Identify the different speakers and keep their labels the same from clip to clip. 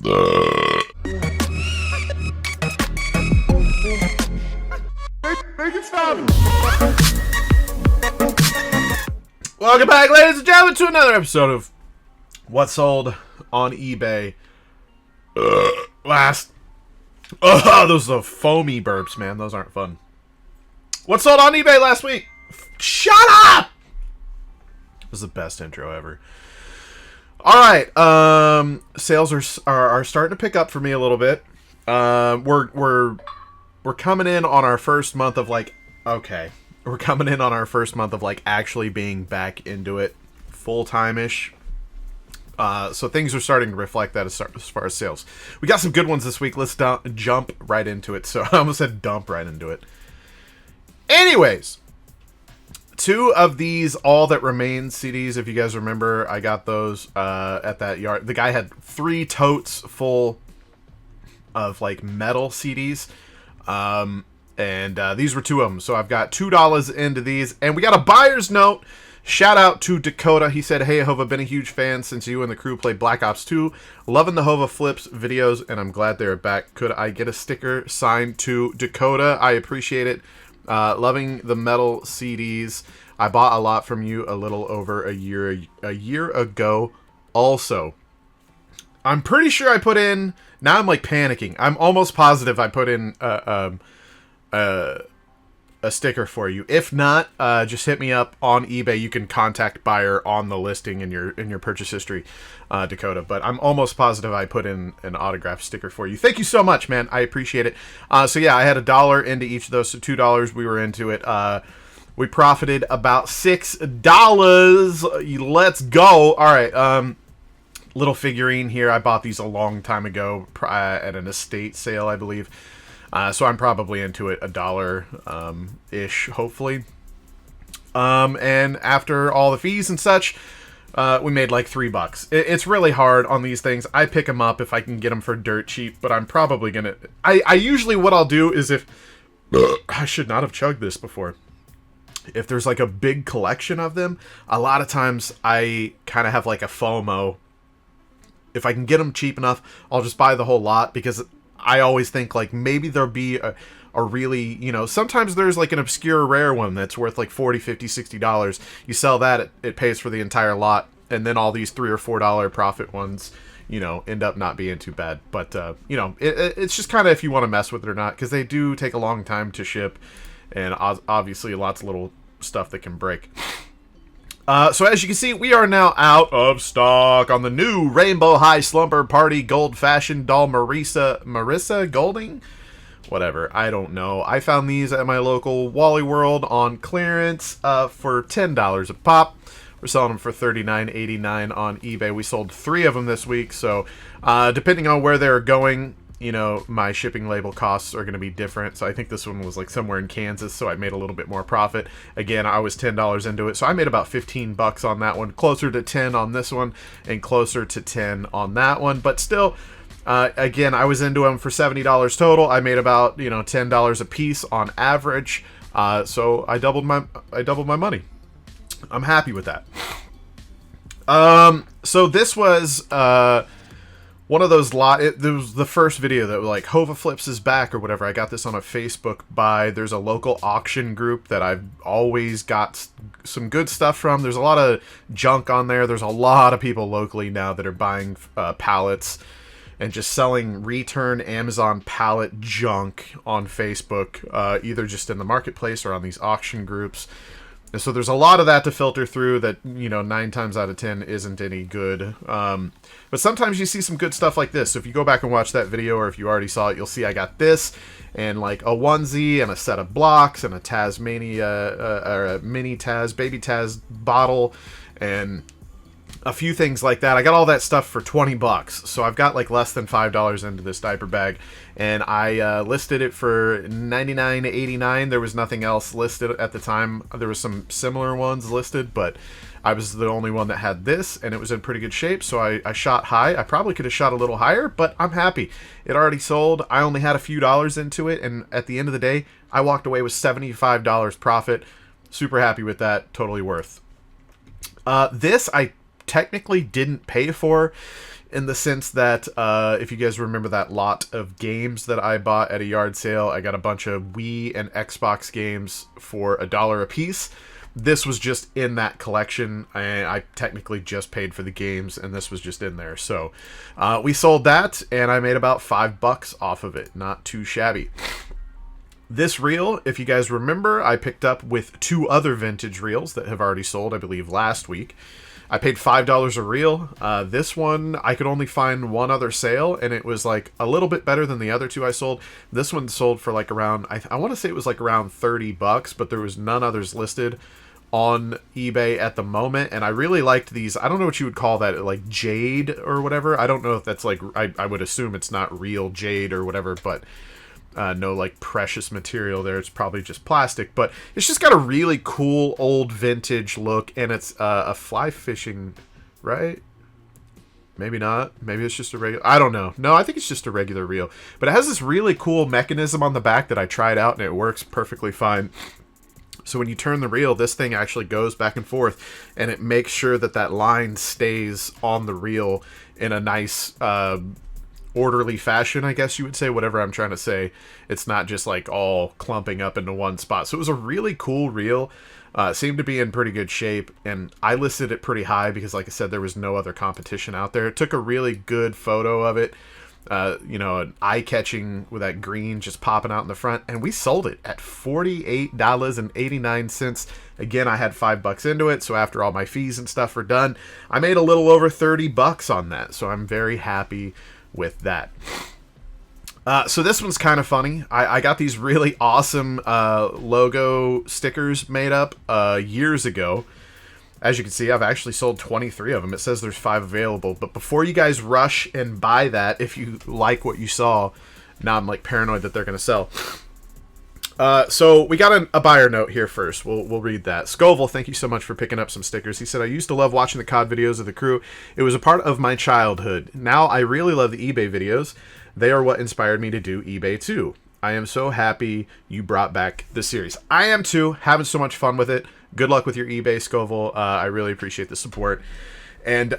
Speaker 1: Make it stop. Welcome back, ladies and gentlemen, to another episode of What Sold on eBay last. Those are foamy burps, man. Those aren't fun. What sold on eBay last week? Shut up! This is the best intro ever. All right, sales are starting to pick up for me a little bit. We're coming in on our first month of we're coming in on our first month of actually being back into it full time-ish. So things are starting to reflect that as far as sales. We got some good ones this week. Let's jump right into it. So I almost said dump right into it. Anyways, two of these All That Remains CDs, if you guys remember, I got those at that yard. The guy had 3 totes full of metal CDs. And these were 2 of them. So I've got $2 into these. And we got a buyer's note. Shout out to Dakota. He said, "Hey, Hova, been a huge fan since you and the crew played Black Ops 2. Loving the Hova Flips videos, and I'm glad they're back. Could I get a sticker signed to Dakota? I appreciate it. Loving the metal CDs. I bought a lot from you a little over a year ago. Also, I'm pretty sure I put in." Now I'm panicking. I'm almost positive I put in a sticker for you. If not, just hit me up on eBay. You can contact buyer on the listing in your purchase history, Dakota. But I'm almost positive I put in an autographed sticker for you. Thank you so much, man. I appreciate it. So yeah, I had $1 into each of those, so $2 we were into it. We profited about $6. Let's go. All right. Little figurine here. I bought these a long time ago at an estate sale, I believe. So I'm probably into it $1 ish, hopefully. And after all the fees and such, we made $3. It's really hard on these things. I pick them up if I can get them for dirt cheap, but I'm probably gonna. I usually what I'll do is if I should not have chugged this before. If there's a big collection of them, a lot of times I kind of have a FOMO. If I can get them cheap enough, I'll just buy the whole lot, because I always think maybe there'll be a really, sometimes there's an obscure rare one that's worth $40, $50, $60. You sell that, it pays for the entire lot, and then all these $3 or $4 profit ones, end up not being too bad. But, it's just kind of if you want to mess with it or not, because they do take a long time to ship, and obviously lots of little stuff that can break. So as you can see, we are now out of stock on the new Rainbow High Slumber Party Gold Fashion Doll Marissa Golding? Whatever, I don't know. I found these at my local Wally World on clearance for $10 a pop. We're selling them for $39.89 on eBay. We sold 3 of them this week, so depending on where they're going, my shipping label costs are going to be different. So I think this one was somewhere in Kansas, so I made a little bit more profit. Again, I was $10 into it, so I made about $15 on that one, closer to 10 on this one, and closer to 10 on that one. But still, again, I was into them for $70 total. I made about $10 a piece on average. So I doubled my money. I'm happy with that. So this was one of those it was the first video that was Hova Flips is back or whatever. I got this on a Facebook buy. There's a local auction group that I've always got some good stuff from. There's a lot of junk on there. There's a lot of people locally now that are buying pallets and just selling return Amazon pallet junk on Facebook, either just in the marketplace or on these auction groups. And so there's a lot of that to filter through that, 9 times out of 10 isn't any good. But sometimes you see some good stuff like this. So if you go back and watch that video, or if you already saw it, you'll see I got this and a onesie and a set of blocks and a Tasmania, or a mini Taz, baby Taz bottle, and a few things like that. I got all that stuff for $20. So I've got less than $5 into this diaper bag, and I listed it for $99.89. There was nothing else listed at the time. There was some similar ones listed, but I was the only one that had this, and it was in pretty good shape, so I shot high. I probably could have shot a little higher, but I'm happy. It already sold. I only had a few dollars into it, and at the end of the day, I walked away with $75 profit. Super happy with that. Totally worth. This I technically didn't pay for. in the sense that if you guys remember that lot of games that I bought at a yard sale, I got a bunch of Wii and Xbox games for $1 a piece. This was just in that collection. I technically just paid for the games, and this was just in there. So we sold that, and I made about $5 off of it. Not too shabby. This reel, if you guys remember, I picked up with 2 other vintage reels that have already sold, I believe, last week. I paid $5 a reel. This one, I could only find one other sale, and it was like a little bit better than the other 2 I sold. This one sold for like around, I want to say it was like around $30, but there was none others listed on eBay at the moment, and I really liked these. I don't know what you would call that, like jade or whatever. I don't know if that's like, I would assume it's not real jade or whatever, but no like precious material there. It's probably just plastic, but it's just got a really cool old vintage look, and it's a fly fishing, right? Maybe not. Maybe it's just a regular, I don't know. No, I think it's just a regular reel, but it has this really cool mechanism on the back that I tried out, and it works perfectly fine. So when you turn the reel, this thing actually goes back and forth, and it makes sure that that line stays on the reel in a nice, orderly fashion, I guess you would say, whatever I'm trying to say. It's not just like all clumping up into one spot. So it was a really cool reel. Seemed to be in pretty good shape, and I listed it pretty high because, like I said, there was no other competition out there. It took a really good photo of it. You know, an eye-catching with that green just popping out in the front, and we sold it at $48.89. Again, I had $5 into it, so after all my fees and stuff were done, I made a little over $30 on that, so I'm very happy with that. So this one's kind of funny. I got these really awesome logo stickers made up years ago. As you can see, I've actually sold 23 of them. It says there's 5 available. But before you guys rush and buy that, if you like what you saw, now I'm like paranoid that they're going to sell. So we got a buyer note here first. We'll read that. Scoville, thank you so much for picking up some stickers. He said, I used to love watching the COD videos of the crew. It was a part of my childhood. Now I really love the eBay videos. They are what inspired me to do eBay too. I am so happy you brought back the series. I am too. Having so much fun with it. Good luck with your eBay, Scoville. I really appreciate the support. And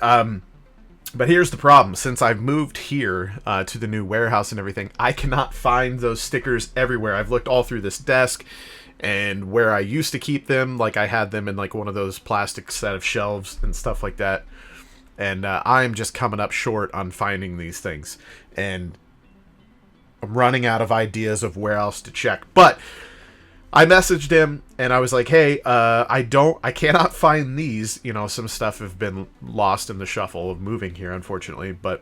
Speaker 1: but here's the problem. Since I've moved here to the new warehouse and everything, I cannot find those stickers everywhere. I've looked all through this desk, and where I used to keep them, like I had them in like one of those plastic set of shelves and stuff like that. And I'm just coming up short on finding these things. And I'm running out of ideas of where else to check. But I messaged him and I was like, hey, I cannot find these. You know, some stuff have been lost in the shuffle of moving here, unfortunately. But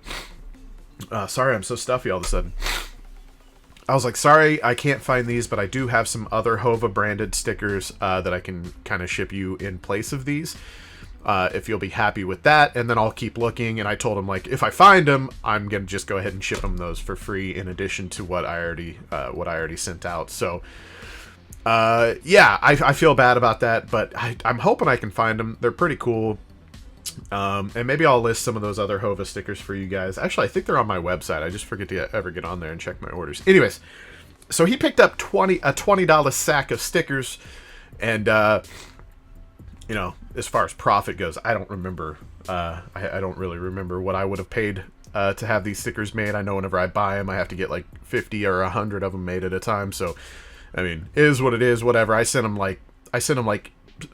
Speaker 1: sorry, I'm so stuffy all of a sudden. I was like, sorry, I can't find these, but I do have some other Hova branded stickers that I can kind of ship you in place of these. If you'll be happy with that, and then I'll keep looking. And I told him, like, if I find them, I'm gonna just go ahead and ship them those for free in addition to what I already sent out. So yeah, I feel bad about that, but I'm hoping I can find them. They're pretty cool. And maybe I'll list some of those other Hova stickers for you guys. Actually, I think they're on my website. I just forget to ever get on there and check my orders. Anyways, so he picked up a $20 sack of stickers, and you know, as far as profit goes, I don't remember. I don't really remember what I would have paid to have these stickers made. I know whenever I buy them, I have to get like 50 or 100 of them made at a time. So, I mean, it is what it is. Whatever. I sent him like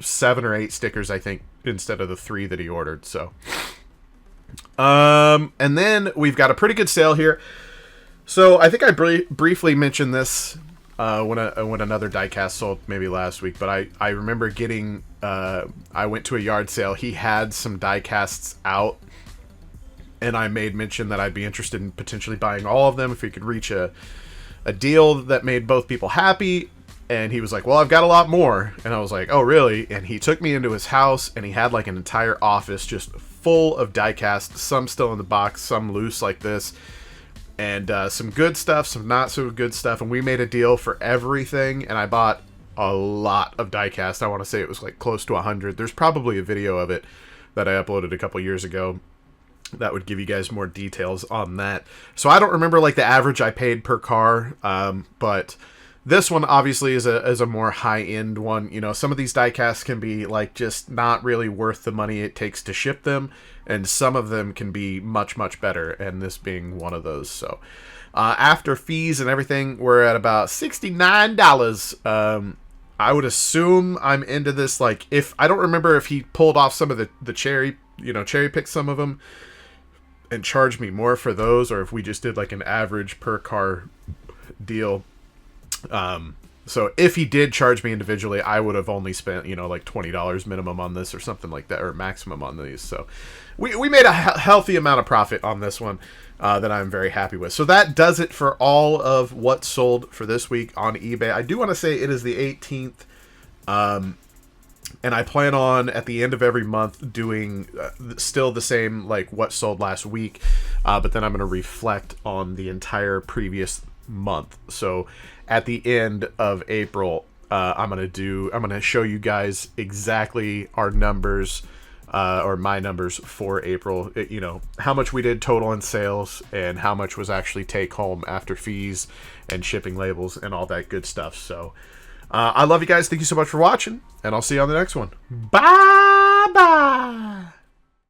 Speaker 1: 7 or 8 stickers, I think, instead of the 3 that he ordered. So, and then we've got a pretty good sale here. So I think I briefly mentioned this when another diecast sold maybe last week, but I remember getting I went to a yard sale. He had some diecasts out, and I made mention that I'd be interested in potentially buying all of them if we could reach a deal that made both people happy. And he was like, well, I've got a lot more. And I was like, oh, really? And he took me into his house, and he had like an entire office just full of diecast, some still in the box, some loose like this, and some good stuff, some not so good stuff. And we made a deal for everything, and I bought a lot of diecast. I want to say it was like close to 100. There's probably a video of it that I uploaded a couple years ago that would give you guys more details on that. So I don't remember like the average I paid per car, but This one obviously is a more high-end one. You know, some of these diecasts can be like just not really worth the money it takes to ship them, and some of them can be much, much better, and this being one of those. So after fees and everything, we're at about $69. I would assume I'm into this. Like, if I don't remember if he pulled off some of the cherry picked some of them and charged me more for those, or if we just did like an average per car deal. So if he did charge me individually, I would have only spent, you know, like $20 minimum on this or something like that, or maximum on these. So we made a healthy amount of profit on this one that I'm very happy with. So that does it for all of what sold for this week on eBay. I do want to say it is the 18th. And I plan on, at the end of every month, doing still the same, like, what sold last week. But then I'm going to reflect on the entire previous month. So at the end of April, I'm going to show you guys exactly our numbers, or my numbers for April. You know, how much we did total in sales and how much was actually take home after fees and shipping labels and all that good stuff. So I love you guys. Thank you so much for watching, and I'll see you on the next one. Bye-bye.